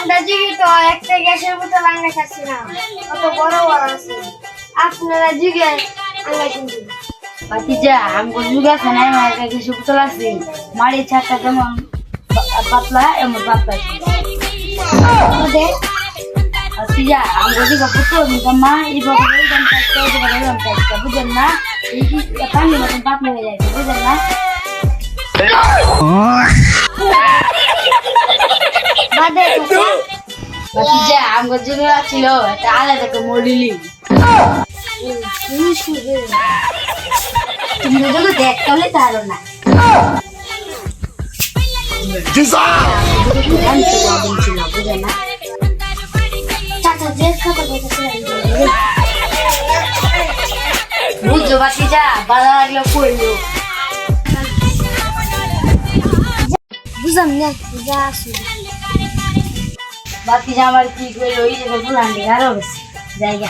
আমরা যুগে তো একটা গ্যাসের বোতল আঙ্গা খাচ্ছি না, কত বড় বড় আছে। আপনারা যুগে আঙ্গা কিন্তু ভাতিজা আমগো যুগ আছে না, আমার কিছু বোতল আছে, মাড়ি ছাড়টা যেমন পাতলা এমন পাতলা আছে। আমাদের ভাতিজা আমগো যুগ বোতল নিতাম মা, এইভাবে রইলাম থাকতে রইলাম থাকতে, বুঝেন না? এই পানির মতন পাতলা হয়ে যাচ্ছে, বুঝেন না? বাদে ভাতিজা আমগো যুগে ছিল একটা আলাদা একটা মডেলি, তুমি যুগে দেখতে হলে তারও না ছিল, বুঝেন না? চাচা যে কথা বলতেছিলেন বুঝছো ভাতিজা, ভালো লাগলো কইলো। বুঝলাম না যা আসলে ভাতিজা আমার কি কইলো, ওই যে ফুলান আরো বেশি জায়গা